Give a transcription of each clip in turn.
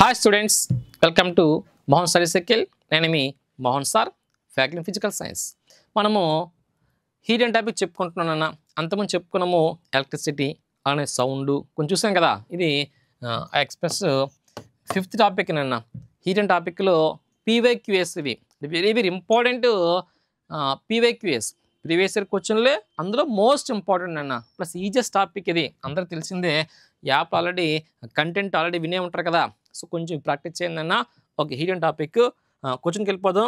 Hi students, welcome to Mohan study circle. నేను మీ Mohan sir, faculty in physical science. మనము heat and topic చెప్పుకుంటున్నానన్న అంతకుముందు చెప్పుకున్నాము ఎలక్ట్రిసిటీ అనే సౌండ్ కొంచెం చూసాం కదా. ఇది ఎక్స్ప్రెస్ ఫిఫ్త్ టాపిక్ అన్న హీట్ అండ్ టాపిక్లో పీవైక్యూఎస్. ఇవి very very important. PYQs previous year క్వశ్చన్లే అందులో మోస్ట్ ఇంపార్టెంట్ అన్న. ప్లస్ ఈజియస్ట్ టాపిక్ ఇది, అందరికి తెలిసిందే. యాప్ ఆల్రెడీ కంటెంట్ ఆల్రెడీ వినే ఉంటారు కదా. సో కొంచెం ప్రాక్టీస్ చేయండి అన్న. ఓకే, హీట్ అండ్ టాపిక్ క్వశ్చన్కి వెళ్ళిపోదాం.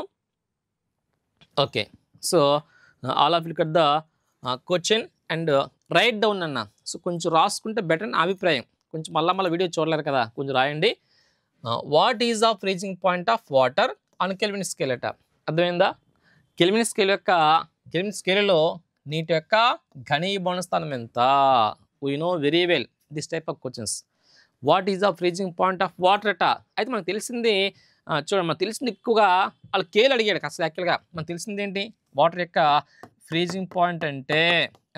Okay, so all of look at the question and right down అన్న. సో కొంచెం రాసుకుంటే బెటర్ అని అభిప్రాయం. కొంచెం మళ్ళీ వీడియో చూడలేరు కదా, కొంచెం రాయండి. What is the freezing point of water on kelvin scale అట. అర్థమైందా? కెల్విన్ స్కేల్లో నీటి యొక్క ఘనీభవన స్థానం ఎంత? We know very well this type of questions. What is the freezing point of water అట. అయితే మనకు తెలిసింది చూడండి, మనకు తెలిసింది ఎక్కువగా వాళ్ళు కేలు అడిగాడు. అసలు యాక్చువల్గా మనకు తెలిసింది ఏంటి? వాటర్ యొక్క ఫ్రీజింగ్ పాయింట్ అంటే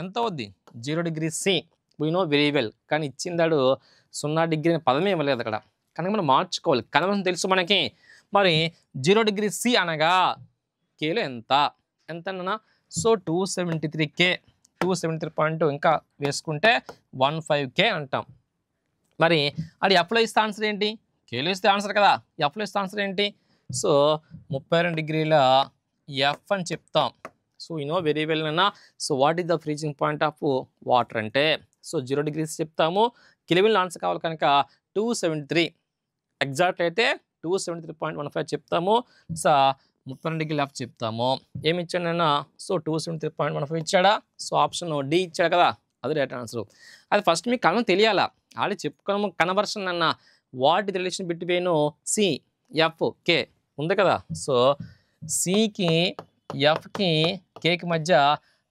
ఎంత అవుద్ది? 0 degrees C. We know very well. కానీ ఇచ్చిందాడు 0 degree పదమే ఇవ్వలేదు అక్కడ. కనుక మనం మార్చుకోవాలి. కనుక తెలుసు మనకి. మరి 0 degrees C అనగా కేలో ఎంత అన్నా? So 273K. 273 పాయింట్ ఇంకా వేసుకుంటే 15K అంటాం. మరి అది ఎఫ్లో ఇస్తే ఆన్సర్ ఏంటి? కేలో ఇస్తే ఆన్సర్ కదా, ఎఫ్లో ఇస్తే ఆన్సర్ ఏంటి? సో 32 degrees ఎఫ్ అని చెప్తాం. So you know very well అన్న. So what is the freezing point of water అంటే సో 0 degrees చెప్తాము. కెల్విన్లో ఆన్సర్ కావాలి కనుక 273. ఎగ్జాక్ట్ అయితే 273.15 చెప్తాము. సో 32 degrees ఎఫ్ చెప్తాము. ఏమి ఇచ్చాడన్నా? సో 273.15 ఇచ్చాడా? సో ఆప్షన్ డి ఇచ్చాడు కదా, అది రైట్ ఆన్సర్. అది ఫస్ట్ మీకు కన్వర్షన్ తెలియాలా. ఆల్రెడీ చెప్పుకున్నాము కన్వర్షన్ అన్న. What the relation between C F K ఉంది కదా. సో సికి ఎఫ్కి కేకి మధ్య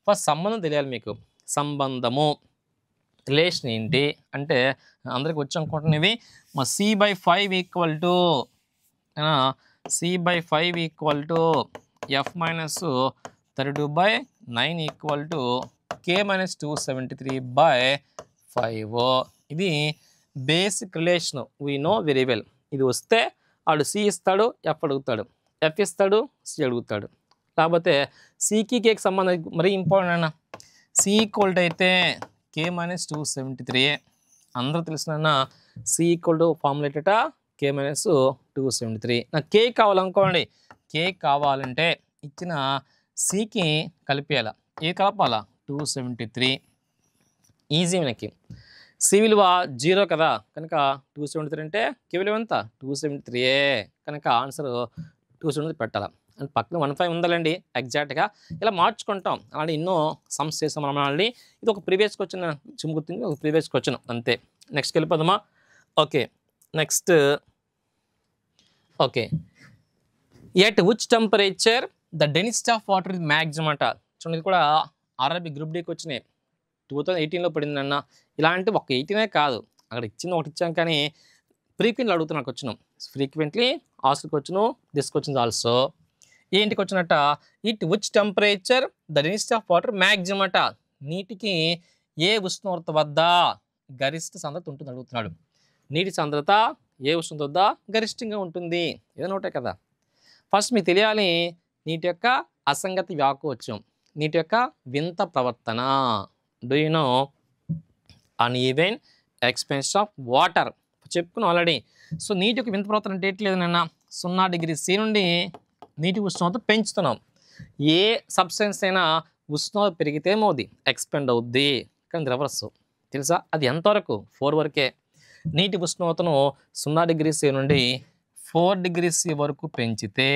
ఫస్ట్ సంబంధం తెలియాలి మీకు. సంబంధము రిలేషన్ ఏంటి అంటే అందరికి వచ్చి అనుకుంటున్నవి. మా C/5 equal to C/5 equal to F minus 32/9 equal to K minus 273/5. ఇది basic relation. We know very well. ఇది వస్తే వాడు సి ఇస్తాడు, ఎఫ్ అడుగుతాడు, ఎఫ్ ఇస్తాడు, సి అడుగుతాడు. లేకపోతే సికి కేకి సంబంధం మరీ ఇంపార్టెంట్ అన్న. సి ఈక్వల్ టు అయితే K మైనస్ 273. అందరూ తెలిసిన సి ఈక్వల్ టు ఫార్ములేటట K మైనస్ 273. నాకు కే కావాలనుకోండి. కే కావాలంటే ఇచ్చిన సికి కలిపేయాల. ఏ కలపాలా? 273. ఈజీ మనకి. సి విలువ 0 కదా, కనుక 273 అంటే కే విలువ ఎంత? 273. కనుక ఆన్సర్ 273 పెట్టాలా. అండ్ పక్కన 15 ఉండాలండి ఎగ్జాక్ట్గా. ఇలా మార్చుకుంటాం. అలాంటి ఎన్నో సమ్స్ చేస్తాం మనం ఆల్రెడీ. ఇది ఒక ప్రీవియస్ క్వశ్చన్ చిమ్ముగుతుంది, ఒక ప్రీవియస్ క్వశ్చన్ అంతే. నెక్స్ట్కి వెళ్ళిపోదామా? Okay, next. Okay, at which temperature the density of water is maximum అట. చూడండి, ఇది కూడా ఆర్ఆర్బీ గ్రూప్ డీకి వచ్చినాయి. 2018లో పడింది అన్న. ఇలాంటి ఒక 18 కాదు, అక్కడ ఇచ్చింది ఒకటి ఇచ్చాం, కానీ ఫ్రీక్వెంట్లీ అడుగుతున్నాకు వచ్చినాం. ఫ్రీక్వెంట్లీ ఆస్క్ వచ్చును, దిస్ క్వశ్చన్స్ ఆల్సో. ఏంటికి వచ్చినట్ట? It which temperature the density of water maximum అట. నీటికి ఏ ఉష్ణోగ్రత వద్ద గరిష్ట సాంద్రత ఉంటుంది అడుగుతున్నాడు. నీటి సాంద్రత ఏ ఉష్ణోగ్రత వద్ద గరిష్టంగా ఉంటుంది? ఏదైనా ఒకటే కదా. ఫస్ట్ మీకు తెలియాలి నీటి యొక్క అసంగతి వ్యాకోచం, నీటి యొక్క వింత ప్రవర్తన. Do you know uneven expansion of water చెప్పుకున్నాం ఆల్రెడీ. సో నీటి యొక్క వింత ప్రవర్తన అంటే లేదు నాన్న. 0 degrees C నుండి నీటి ఉష్ణోగ్రత పెంచుతున్నాం. ఏ సబ్స్టెన్స్ అయినా ఉష్ణోగ్రత పెరిగితే మోది ఎక్స్పెండ్ అవుద్ది, కానీ రివర్స్ తెలుసా? అది ఎంతవరకు? 4 వరకే. నీటి ఉష్ణోగ్రతను 0 degrees C నుండి 4 degrees C వరకు పెంచితే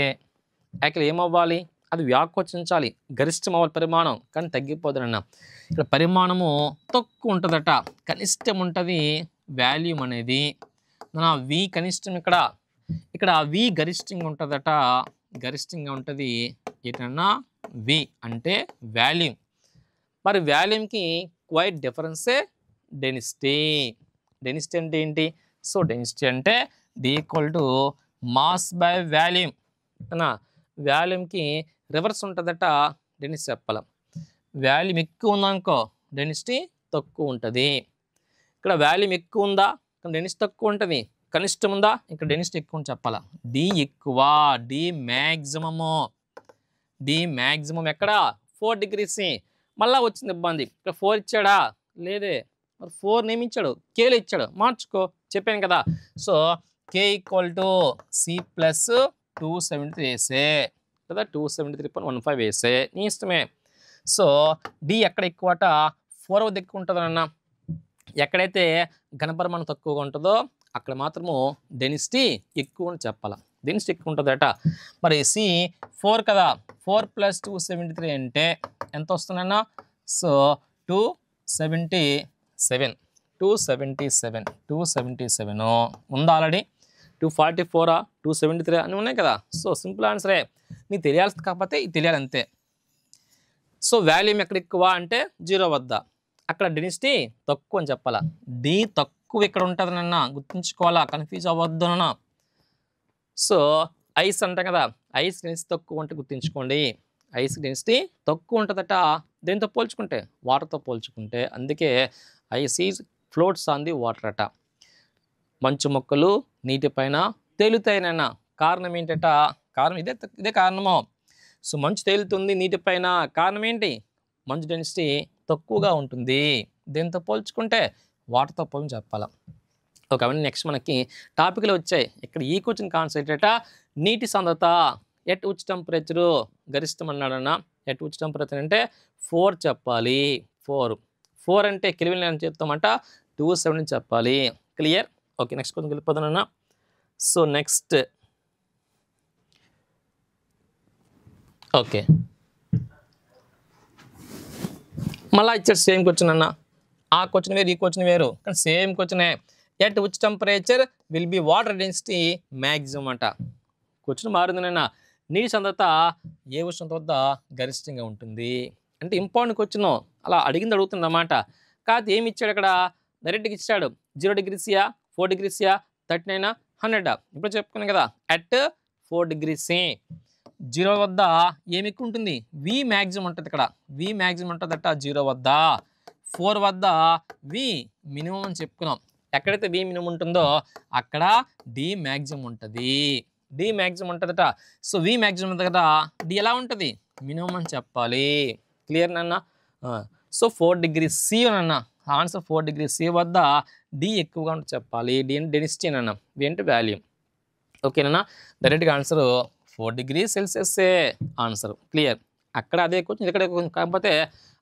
యాక్చువల్ ఏమవ్వాలి? అది వ్యాకోచించాలి, గరిష్టం అవ్వాలి పరిమాణం, కానీ తగ్గిపోతుందన్న. ఇక్కడ పరిమాణము తక్కువ ఉంటుందట, కనిష్టం ఉంటుంది వాల్యూమ్ అనేది. నా వి కనిష్టం ఇక్కడ వి గరిష్టంగా ఉంటుందట, గరిష్టంగా ఉంటుంది. ఏంటన్నా వి అంటే వాల్యూమ్. మరి వాల్యూమ్కి క్వైట్ డిఫరెన్సే డెన్సిటీ. డెన్సిటీ అంటే ఏంటి? సో డెన్సిటీ అంటే D equal to mass by volume అన్నా. వాల్యూమ్కి రివర్స్ ఉంటుందట డెన్సిటీ చెప్పాలి. వాల్యూమ్ ఎక్కువ ఉందనుకో డెన్సిటీ తక్కువ ఉంటుంది. ఇక్కడ వాల్యూమ్ ఎక్కువ ఉందా, డెన్సిటీ తక్కువ ఉంటుంది. కనిష్టం ఉందా, ఇక్కడ డెన్సిటీ ఎక్కువ అని చెప్పాలా. డి ఎక్కువ, డి మ్యాక్సిమము, డి మ్యాక్సిమం ఎక్కడ 4 degrees. మళ్ళీ వచ్చింది ఇబ్బంది, ఇక్కడ 4 ఇచ్చాడా లేదే, మరి 4 నియమించాడు, కేలో ఇచ్చాడు, మార్చుకో చెప్పాను కదా. So K equal to C plus 273 వేసే కదా, 273.15 వేసే నీ ఇష్టమే. సో డి ఎక్కడ ఎక్కువట, 4 వద్ద ఎక్కువ ఉంటుంది అన్న. ఎక్కడైతే ఘనపరిమాణం తక్కువగా ఉంటుందో అక్కడ మాత్రము డెన్సిటీ ఎక్కువ అని చెప్పాలి, డెన్సిటీ ఎక్కువ ఉంటుందట. మరి సి 4 కదా, 4 + 273 అంటే ఎంత వస్తుందన్న. సో 277 ఉందా ఆల్రెడీ. 244 273 అని ఉన్నాయి కదా. సో సింపుల్ ఆన్సరే, నీకు తెలియాల్సింది కాకపోతే ఇది తెలియాలి అంతే. సో వాల్యూమ్ ఎక్కడ ఎక్కువ అంటే 0 వద్ద, అక్కడ డెన్సిటీ తక్కువ అని చెప్పాలా. డి తక్కువ ఇక్కడ ఉంటుంది అన్న, గుర్తుంచుకోవాలా, కన్ఫ్యూజ్ అవ్వద్దు అన్న. సో ఐస్ అంటాం కదా, ఐస్ డెన్సిటీ తక్కువ ఉంటే గుర్తుంచుకోండి, ఐస్ డెన్సిటీ తక్కువ ఉంటుందట దేంతో పోల్చుకుంటే, వాటర్తో పోల్చుకుంటే. అందుకే ice is floats on the water అట. మంచు మొక్కలు నీటిపైన తేలుతాయినన్న. కారణం ఏంటట, కారణం ఇదే కారణము. సో మంచు తేలుతుంది నీటిపైన, కారణం ఏంటి, మంచు డెన్సిటీ తక్కువగా ఉంటుంది దేంతో పోల్చుకుంటే, వాటర్తో పోల్చి చెప్పాలి. ఓకే, అవన్నీ నెక్స్ట్ మనకి టాపిక్లో వచ్చాయి. ఇక్కడ ఈ క్వశ్చన్ కాన్సెప్ట్ అట, నీటి సాంద్రత ఎట్ ఉచ్ టెంపరేచరు గరిష్టం అన్నాడన్న. ఎట్ ఉచ్ టెంపరేచర్ అంటే 4 చెప్పాలి. 4 అంటే కెల్విన్ అని చెప్తామంట, 270 చెప్పాలి. క్లియర్. ఓకే, నెక్స్ట్ క్వశ్చన్ వెళ్ళిపోతానన్నా. సో నెక్స్ట్ ఓకే, మళ్ళీ ఇచ్చాడు సేమ్ క్వశ్చన్ అన్న. ఆ క్వశ్చన్ వేరు, ఈ క్వశ్చన్ వేరు, కానీ సేమ్ క్వశ్చనే. At which temperature will be water density maximum అంట. క్వశ్చన్ మారింది నాన్న. నీటి సాంద్రత ఏ ఉష్ణోగ్రత వద్ద గరిష్టంగా ఉంటుంది అంటే ఇంపార్టెంట్ క్వశ్చన్, అలా అడిగింది అన్నమాట. కాకపోతే ఏమి ఇచ్చాడు అక్కడ, డైరెక్ట్గా ఇచ్చాడు. 0 degrees, 4 degrees, 39, 100. ఇప్పుడు చెప్పుకున్నాం కదా, అట్ 4 degrees 0 వద్ద ఏమి ఎక్కువ ఉంటుంది, వి మ్యాక్సిమం ఉంటుంది. ఇక్కడ వి మ్యాక్సిమం ఉంటుంది అట 0 వద్ద. 4 వద్ద వి మినిమం అని చెప్పుకున్నాం. ఎక్కడైతే వి మినిమం ఉంటుందో అక్కడ డి మ్యాక్సిమం ఉంటుంది, డి మ్యాక్సిమం ఉంటుందట. సో వి మ్యాక్సిమం ఉంటుంది కదా, డి ఎలా ఉంటుంది, మినిమం అని చెప్పాలి. క్లియర్ నాన్న. సో 4 degrees సి అన్న ఆన్సర్. 4 degrees సి వద్ద డి ఎక్కువగా ఉంటుంది చెప్పాలి. డి అంటే డెన్సిటీ అన్న, వి అంటే వాల్యూమ్. ఓకేనా, డైరెక్ట్గా answer 4 degrees Celsius answer. Clear. అక్కడ అదే క్వశ్చన్, ఇక్కడ కాకపోతే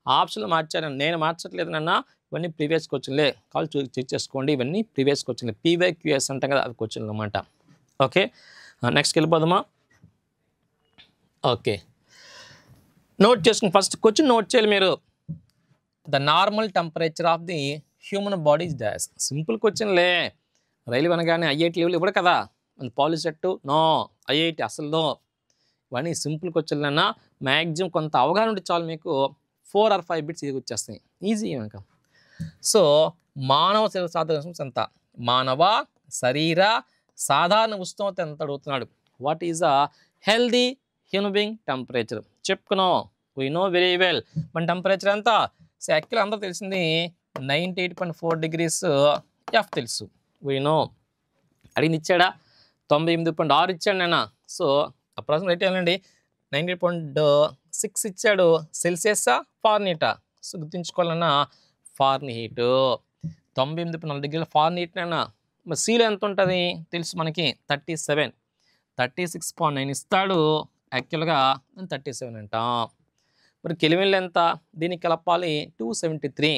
ఆప్షన్లు మార్చాను, నేను మార్చట్లేదు నాన్న. ఇవన్నీ ప్రీవియస్ క్వశ్చన్లే, కాల్ చెక్ చేసుకోండి. ఇవన్నీ ప్రీవియస్ క్వశ్చన్లే, PYQS అంటాం కదా, అవి క్వశ్చన్లు అనమాట. ఓకే, నెక్స్ట్ వెళ్ళిపోదామా. ఓకే, నోట్ చేసుకుని ఫస్ట్ క్వశ్చన్ నోట్ చేయాలి మీరు. The normal temperature of the human body is dash. Simple క్వశ్చన్లే. రైలు అనగానే IIT లెవెల్ ఇవ్వడు కదా, పాలిసెట్ నో, IIT అసలు నో. ఇవన్నీ సింపుల్ క్వశ్చన్లు అన్న. మ్యాక్సిమం కొంత అవగాహన ఉంటే చాలు మీకు, 4 or 5 బిట్స్ ఇది వచ్చేస్తాయి ఈజీ కనుక. సో మానవ శరీర సాధారణ ఉష్ణోగ్రత ఎంత, మానవ శరీర సాధారణ ఉష్ణోగ్రత ఎంత అడుగుతున్నాడు. What is a healthy human being temperature చెప్పుకున్నాం, వీ నో వెరీ వెల్. మన టెంపరేచర్ ఎంత. సో యాక్చువల్ అందరూ తెలిసింది 98.4 degrees F తెలుసు, వీ నో. అడిగింది ఇచ్చాడా, 98.6 ఇచ్చాడు నాన్న. సో అప్రాక్సిమేట్ రేట్ ఏనండి, 98.6 ఇచ్చాడు. సెల్సియసా ఫారెన్హీటా. సో గుర్తుంచుకోవాలన్నా, ఫారెన్హీట్. 98.4 degrees ఫారెన్హీట్ అన్నా. మరి సీలో ఎంత ఉంటుంది తెలుసు మనకి, 37, 36.9 ఇస్తాడు. యాక్చువల్గా 37 అంటాం. మరి కెల్విన్లో ఎంత, దీనికి కలపాలి 273.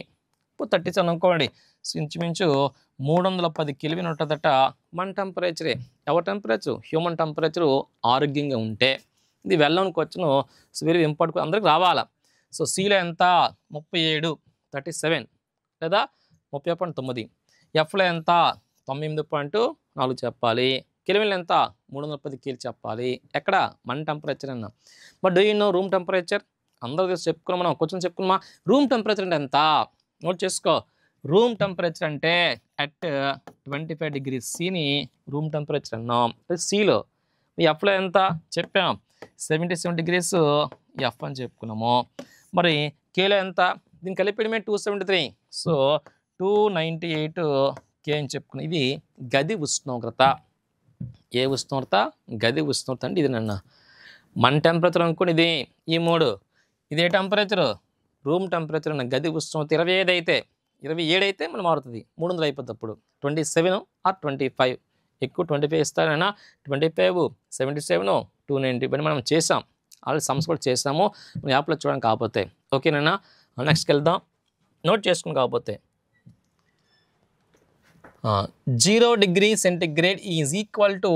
ఇప్పుడు 37 అనుకోండి. సో ఇంచుమించు 310 కెల్విన్ ఉంటుందట మన టెంపరేచరే. ఎవరి టెంపరేచర్, హ్యూమన్ టెంపరేచరు ఆరోగ్యంగా ఉంటే. ఇది వెళ్ళడానికి వచ్చిన సో వెరీ ఇంపార్టెంట్, అందరికి రావాలా. సో సీలో ఎంత 37, 37 లేదా 30.9. ఎఫ్లో ఎంత 98.4 చెప్పాలి. కెల్విన్లో ఎంత 310 కేలు చెప్పాలి. ఎక్కడ మన టెంపరేచర్ అన్న. But do you no room temperature, అందరూ తెలిసి చెప్పుకున్నాం మనం, క్వశ్చన్ చెప్పుకున్నామా. రూమ్ టెంపరేచర్ అంటే ఎంత నోట్ చేసుకో. రూమ్ టెంపరేచర్ అంటే అట్ 25 degrees సిని రూమ్ టెంపరేచర్ అన్నాం. సీలో ఎఫ్లో ఎంత చెప్పాం, 77 degrees ఎఫ్ అని చెప్పుకున్నాము. మరి కేలో ఎంత, దీన్ని కలిపేయడమే 273. సో 298 కే అని చెప్పుకున్నాం. ఇది గది ఉష్ణోగ్రత. ఏ ఉష్ణోగ్రత? గది ఉష్ణోగ్రత అంటే ఇది నన్న మన టెంపరేచర్ అనుకోండి, ఇది ఈ 3. ఇదే టెంపరేచరు రూమ్ టెంపరేచర్ అన్న గది ఉష్ణోగ్రత 25 అయితే 27 అయితే మనం మారుతుంది, 300 అయిపోద్ది. అప్పుడు 27 ఆర్ 25, ఎక్కువ 25 ఇస్తానన్నా 25, 77, 290 ఇవన్నీ మనం చేసాం, ఆల్రెడీ సమ్స్ కూడా చేసాము. మనం యాప్లో చూడడానికి కాకపోతే ఓకేనా. నెక్స్ట్కి వెళ్దాం, నోట్ చేసుకుని కాకపోతే 0 degree centigrade is equal to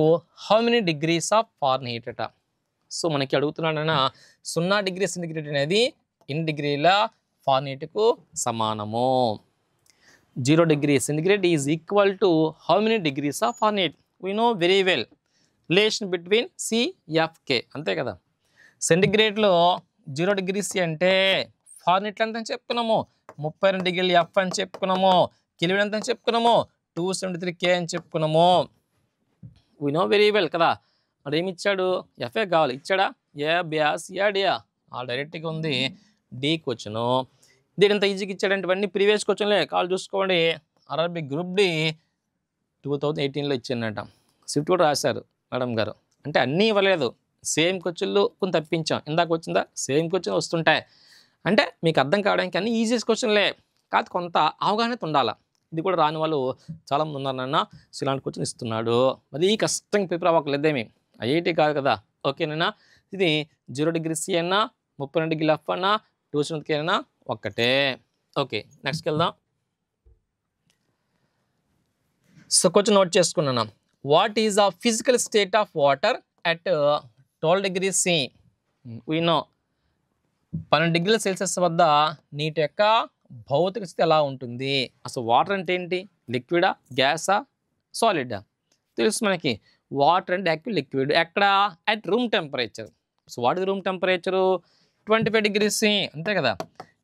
how many degrees of Fahrenheit అట. సో మనకి అడుగుతున్నాడన్నా 0 డిగ్రీ సెంటిగ్రేడ్ అనేది ఎన్ని డిగ్రీల ఫారెన్హీట్కు సమానము. 0 degree centigrade is equal to how many degrees of Fahrenheit. We know very well relation between C F K, అంతే కదా. సెంటిగ్రేడ్లో 0 degree C అంటే ఫారెన్హీట్ ఎంత అని చెప్పుకున్నాము, 32 degrees F అని చెప్పుకున్నాము. కెల్విన్ ఎంత అని చెప్పుకున్నాము, 273 K అని చెప్పుకున్నాము. వీ నో వెరీ వెల్ కదా. మరి ఏమి ఇచ్చాడు, ఎఫ్ఏ కావాలి, ఇచ్చాడా? ఏ బ్యాస్ యా డియా? డైరెక్ట్గా ఉంది, డి క్వశ్చను. దీని ఎంత ఈజీగా ఇచ్చాడంటే ఇవన్నీ ప్రీవియస్ క్వశ్చన్లే, కాల్ చూసుకోండి. ఆర్ఆర్బి గ్రూప్ డి 2018లో ఇచ్చిందట. స్విఫ్ట్ కూడా రాశారు మేడం గారు. అంటే అన్నీ ఇవ్వలేదు, సేమ్ క్వశ్చన్లు కొంత తప్పించాం. ఇందాక వచ్చిందా, సేమ్ క్వశ్చన్ వస్తుంటాయి. అంటే మీకు అర్థం కావడానికి అన్ని ఈజియెస్ట్ క్వశ్చన్లే, కాదు కొంత అవగాహన ఉండాలి. ఇది కూడా రాని వాళ్ళు చాలామంది ఉన్నారు నాన్న. సో ఇలాంటి క్వశ్చన్ ఇస్తున్నాడు, మరి ఈ కష్టంగా ప్రిపేర్ అవ్వకలేదేమి, ఐఐటి కాదు కదా. ఓకేనా. ఇది 0 degree C అన్నా 32 degree F అన్నా 270 K అన్నా ఒక్కటే. ఓకే నెక్స్ట్కి వెళ్దాం. సో క్వశ్చన్ నోట్ చేసుకున్నాను. What is the physical state of water at 12 degrees C? We know 12 degrees Celsius వద్ద నీటి యొక్క భౌతిక స్థితి ఎలా ఉంటుంది. అసలు వాటర్ అంటే ఏంటి, లిక్విడా, గ్యాసా, సాలిడా? తెలుసు మనకి. వాటర్ అంటే యాక్టివ్ లిక్విడ్, ఎక్కడ? At room temperature. So what is room temperature? 25 degrees C, అంతే కదా.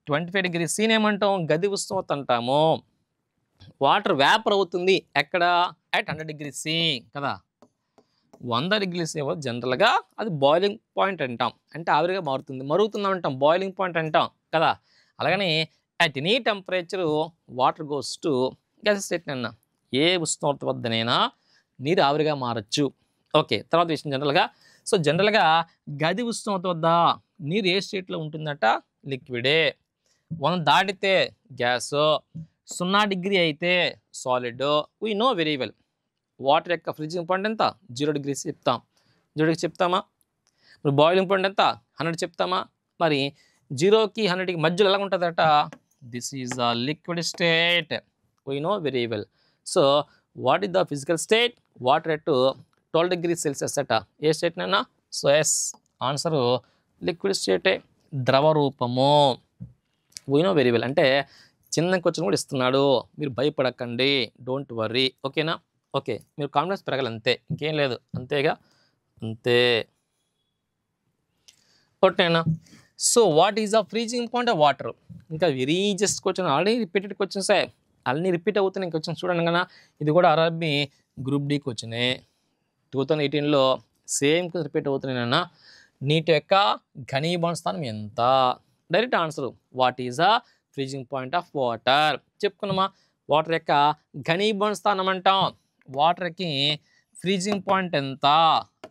25 degrees C ఏమంటాం, గది ఉష్ణోగ్రత అంటాము. వాటర్ వేపర్ అవుతుంది ఎక్కడ? అట్ 100 degrees C కదా. 100 degrees C జనరల్గా అది బాయిలింగ్ పాయింట్ అంటాం, అంటే ఆవిరిగా మారుతుంది, మరుగుతుందా అంటాం, బాయిలింగ్ పాయింట్ అంటాం కదా. అలాగని at any temperature water goes to gas state అన్న. ఏ ఉష్ణోగ్రత వద్దనైనా నీరు ఆవిరిగా మారచ్చు. ఓకే తర్వాత విషయం జనరల్గా. సో జనరల్గా గది ఉష్ణోగ్రత వద్ద నీరు ఏ స్టేట్లో ఉంటుందట, లిక్విడే. 100 దాటితే గ్యాస్, 0 degree అయితే solid. We know very well. Water యొక్క ఫ్రిడ్జింగ్ పాయింట్ ఎంత, 0 degrees చెప్తాం. 0 degree చెప్తామా? మరి బాయిలింగ్ పాయింట్ ఎంత, 100 చెప్తామా? మరి 0కి 100కి మధ్యలో ఎలా ఉంటుందట, this is the liquid state. We know very well. So what is the physical state, water at 12 degrees Celsius అట. ఏ స్టేట్నైనా? సో ఎస్ ఆన్సరు లిక్విడ్ స్టేటే, ద్రవ రూపము. We know very well. అంటే చిన్న క్వశ్చన్ కూడా ఇస్తున్నాడు, మీరు భయపడకండి, డోంట్ వర్రీ. ఓకేనా. ఓకే మీరు కాన్ఫిడెన్స్ పెరగాలి అంతే, ఇంకేం లేదు, అంతేగా, అంతే. ఓకేనా. So what is the freezing point of water? ఇంకా very just question, already repeated క్వశ్చన్సే, అన్నీ రిపీట్ అవుతున్నాయి క్వశ్చన్స్ చూడండి కదా. ఇది కూడా ఆర్ఆర్బి గ్రూప్ డి క్వశ్చనే, 2018లో సేమ్ రిపీట్ అవుతున్నాయన్న. నీటి యొక్క ఘనీభవన స్థానం ఎంత? Direct answer, what is the freezing point of water చెప్పుకున్నామా. వాటర్ యొక్క ఘనీభవన స్థానం అంటాం, వాటర్కి ఫ్రీజింగ్ పాయింట్ ఎంత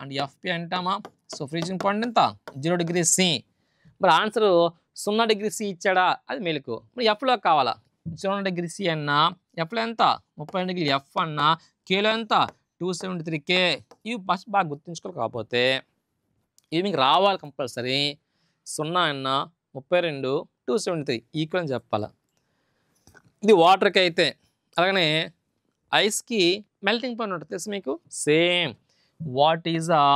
అండ్ ఎఫ్పి అంటామా. సో ఫ్రీజింగ్ పాయింట్ ఎంత, 0 degrees C. మరి ఆన్సరు 0 degrees C ఇచ్చాడా, అది మెలకు. మరి ఎఫ్లో కావాలా, 0 degrees C అన్నా, ఎఫ్లో ఎంత 32 degrees F అన్నా, కేలో ఎంత 273 K. ఇవి ఫస్ట్ బాగా గుర్తుంచుకోవాలి. కాకపోతే ఇవి మీకు రావాలి కంపల్సరీ. 0 అన్నా 32, 273 ఈక్వల్ అని చెప్పాలి. ఇది వాటర్కి అయితే. అలాగనే ఐస్కి మెల్టింగ్ పాయింట్ ఉంటుంది తెలుసు మీకు, సేమ్. వాట్ ఈజ్ ఆ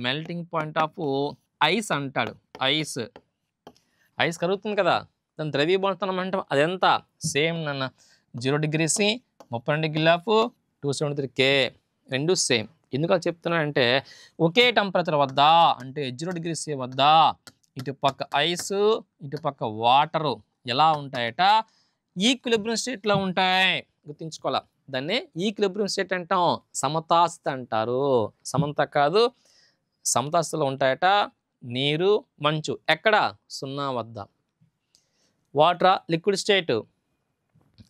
మెల్టింగ్ పాయింట్ ఆఫ్ ఐస్ అంటాడు. ఐస్ కరుగుతుంది కదా, దాని ద్రవీభవనం అంటాం, అదెంత? సేమ్ నాన్న, 0 degrees C, 32 degrees F, 273 K, రెండు సేమ్. ఎందుకు అలా చెప్తున్నానంటే ఒకే టెంపరేచర్ వద్ద, అంటే 0 degrees C వద్ద ఇటు పక్క ఐస్ ఇటు పక్క వాటరు ఎలా ఉంటాయట, ఈక్విలిబ్రియం స్టేట్లో ఉంటాయి. గుర్తుంచుకోవాలా, దాన్ని ఈక్విలిబ్రియం స్టేట్ అంటాం, సమతాస్థిత అంటారు. సమంత కాదు, సమతాస్థితిలో ఉంటాయట. నీరు మంచు ఎక్కడ, 0 వద్ద. వాటరా లిక్విడ్ స్టేట్,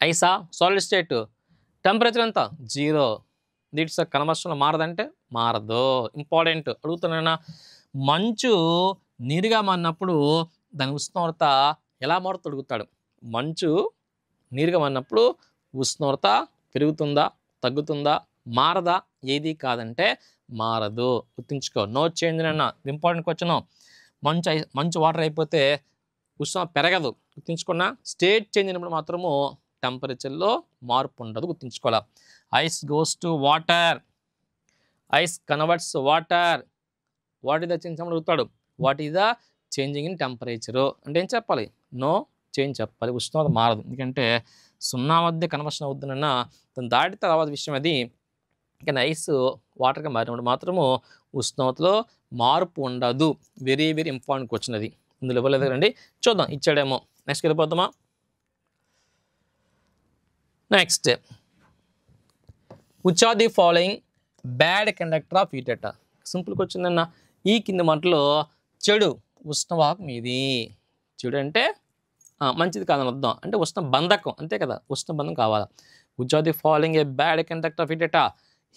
ఐసా సాలిడ్ స్టేట్, టెంపరేచర్ ఎంత 0. దీట్స్ కన్వర్షన్లో మారదంటే మారదు. ఇంపార్టెంట్ అడుగుతున్నా. మంచు నీరుగా మారినప్పుడు దాని ఉష్ణోగ్రత ఎలా మారుతుందో అడుగుతాడు. మంచు నీరుగా మారినప్పుడు ఉష్ణోగ్రత పెరుగుతుందా, తగ్గుతుందా, మారదా? ఏది కాదంటే మారదు. గుర్తుంచుకో. నో చేంజ్ అన్న ఇంపార్టెంట్ క్వశ్చన్. మంచు వాటర్ అయిపోతే ఉష్ణోగ్రత పెరగదు. గుర్తుంచుకున్నా. స్టేట్ చేంజ్ అయినప్పుడు మాత్రము టెంపరేచర్లో మార్పు ఉండదు. గుర్తుంచుకోవాలి. Ice goes to water, ice converts water. What is the change అడుగుతాడు. What is the changing in temperature అంటే ఏం చెప్పాలి? నో చేంజ్ చెప్పాలి. ఉష్ణోగ్రత మారదు. ఎందుకంటే 0 వద్ద కన్వర్షన్ అవుతుందన్న దాన్ని దాటి తర్వాత విషయం అది. కానీ ఐస్ వాటర్గా మారినప్పుడు మాత్రము ఉష్ణోగ్రతలో మార్పు ఉండదు. వెరీ వెరీ ఇంపార్టెంట్ క్వశ్చన్ అది. ఇందులో ఇవ్వలేదు రండి, చూద్దాం. ఇచ్చాడేమో. నెక్స్ట్ వెళ్ళిపోతామా? Next, which are the following bad conductor of heat అట. సింపుల్గా వచ్చిందన్న. ఈ కింద మంటలో చెడు ఉష్ణవాహకం ఇది. చెడు అంటే మంచిది కాదని అర్థం. అంటే ఉష్ణ బంధకం అంతే కదా. ఉష్ణ బంధం కావాలా. Which are the following a bad conductor of heat అట.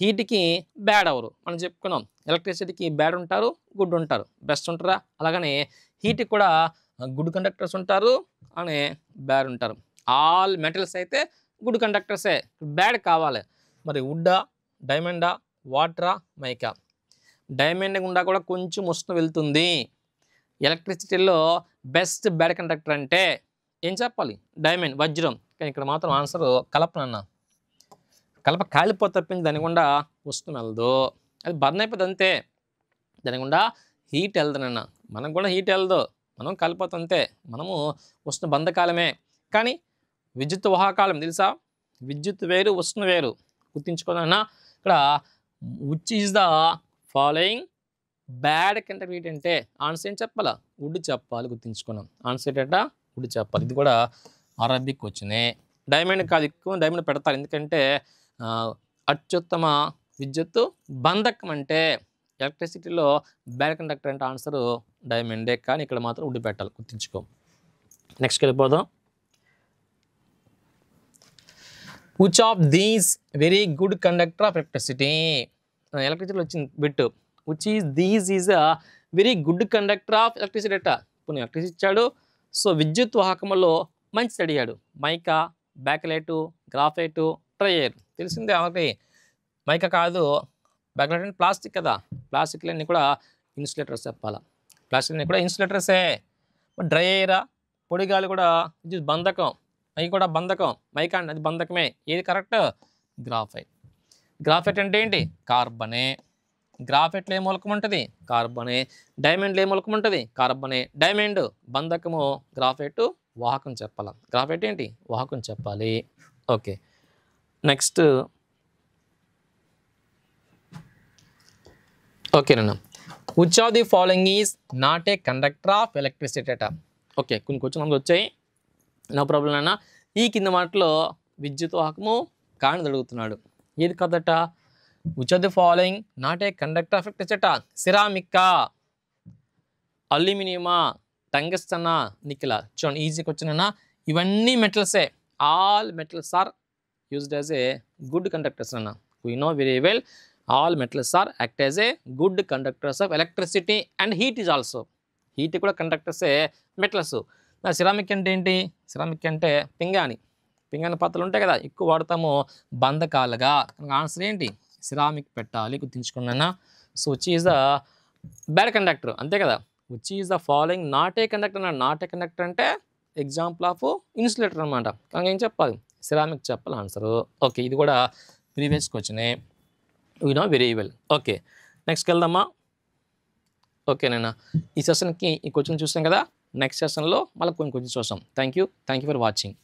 హీట్కి బ్యాడ్ అవరు మనం చెప్పుకున్నాం. ఎలక్ట్రిసిటీకి బ్యాడ్ ఉంటారు, గుడ్ ఉంటారు. బెస్ట్ ఉంటారా? అలాగనే హీట్కి కూడా గుడ్ కండక్టర్స్ ఉంటారు అనే బ్యాడ్ ఉంటారు. ఆల్ మెటల్స్ అయితే గుడ్ కండక్టర్సే. బ్యాడ్ కావాలి. మరి వుడ్డా, డైమండా, వాటరా, మైకా? డైమండ్ గుండా కూడా కొంచెం ఉష్ణం వెళ్తుంది. ఎలక్ట్రిసిటీలో బెస్ట్ బ్యాడ్ కండక్టర్ అంటే ఏం చెప్పాలి? డైమండ్, వజ్రం. కానీ ఇక్కడ మాత్రం ఆన్సర్ కలపనన్న. కలప కాలిపోతే తప్పించి దాని గుండా ఉష్ణం వెళ్దు. అది బర్న్ అయిపోతుంది అంతే. దాని గుండా హీట్ వెళ్దనన్న. మనకు కూడా హీట్ వెళ్దు. మనం కలిపోతాం అంతే. మనము ఉష్ణ బంధకాలమే. కానీ విద్యుత్ వాహకాలం తెలుసా? విద్యుత్ వేరు, ఉష్ణ వేరు. గుర్తించుకోనన్నా. ఇక్కడ which is the following bad conductor heat అంటే ఆన్సర్ ఏం చెప్పాలా? వుడ్ చెప్పాలి. గుర్తించుకున్నాం. ఆన్సర్ ఏంటంట? వుడ్ చెప్పాలి. ఇది కూడా అరబిక్ వచ్చినాయి. డైమండ్ కాదు, ఎక్కువ డైమండ్ పెడతారు. ఎందుకంటే అత్యుత్తమ విద్యుత్ బంధకం అంటే ఎలక్ట్రిసిటీలో బ్యాడ్ కండక్టర్ అంటే ఆన్సర్ డైమండే. కానీ ఇక్కడ మాత్రం వుడ్ పెట్టాలి. గుర్తించుకో. నెక్స్ట్ వెళ్ళిపోదాం. Which of these very good conductor of electricity. ఎలక్ట్రిసిటీలో వచ్చింది bit. Which is these is a very good conductor of electricity అట. ఇప్పుడు ఎలక్ట్రిసిటీ ఇచ్చాడు. సో విద్యుత్ వాహకంలో మంచిది అడిగాడు. మైకా, బ్యాక్లైటు, గ్రాఫైటు, ట్రయర్. తెలిసిందే ఒకటి. మైకా కాదు, బ్యాక్లైట్ అంటే ప్లాస్టిక్ కదా. ప్లాస్టిక్లన్నీ కూడా ఇన్సులేటర్స్ చెప్పాలా. ప్లాస్టిక్ కూడా ఇన్సులేటర్సే. డ్రై ఎయిరా, పొడిగాలి కూడా విద్యుత్ బంధకం. అవి కూడా బంధకం. మైకా అంటే అది బంధకమే. ఏది కరెక్ట్? గ్రాఫైట్. గ్రాఫైట్ అంటే ఏంటి? కార్బనే. గ్రాఫైట్లో ఏ మూలకం ఉంటుంది? కార్బనే. డైమండ్లో ఏ మూలకం ఉంటుంది? కార్బనే. డైమండ్ బంధకము, గ్రాఫైట్ వాహకం చెప్పాలి. గ్రాఫైట్ ఏంటి? వాహకం చెప్పాలి. ఓకే. నెక్స్ట్ ఓకేనా. Which of the following is not a conductor of electricity అట. ఓకే, కొన్ని క్వశ్చన్లు వచ్చాయి. నో ప్రాబ్లం అన్న. ఈ కింద మాటలో విద్యుత్ వాహకము కానిది అడుగుతున్నాడు. ఏది కదట? Which of the following not a conductor of electricity అట. సిరామిక్కా, అల్యూమినియమా, టంగస్టనా, నికెలా? చూడండి, ఈజీ క్వశ్చన్ అన్న. ఇవన్నీ మెటల్సే. All metals are used as a good conductors అన్న. We know very well all metals are act as a good conductors of electricity and heat is also. Heat కూడా కండక్టర్సే metals. Ceramic అంటే ఏంటి? Ceramic అంటే పింగాణి. పింగాణి పాత్రలు ఉంటాయి కదా, ఎక్కువ వాడతాము బంధకాలుగా. ఆన్సర్ ఏంటి? సిరామిక్ పెట్టాలి. గుర్తుంచుకున్నా. So which is the bad conductor అంతే కదా. Which is the following not a conductor అన్నాడు. నాట్ ఏ కండక్టర్ అంటే ఎగ్జాంపుల్ ఆఫ్ ఇన్సులేటర్ అనమాట. కానీ ఏం చెప్పాలి? సిరామిక్ చెప్పాలి ఆన్సరు. ఓకే, ఇది కూడా ప్రీవియస్ క్వశ్చనే. We know very well. Okay, నెక్స్ట్కి వెళ్దామా? ఓకేనా. ఈ సెషన్కి ఈ క్వశ్చన్ చూసాం కదా. నెక్స్ట్ సెషన్లో మళ్ళీ కొన్ని క్వశ్చన్స్ చూస్తాం. Thank you for watching.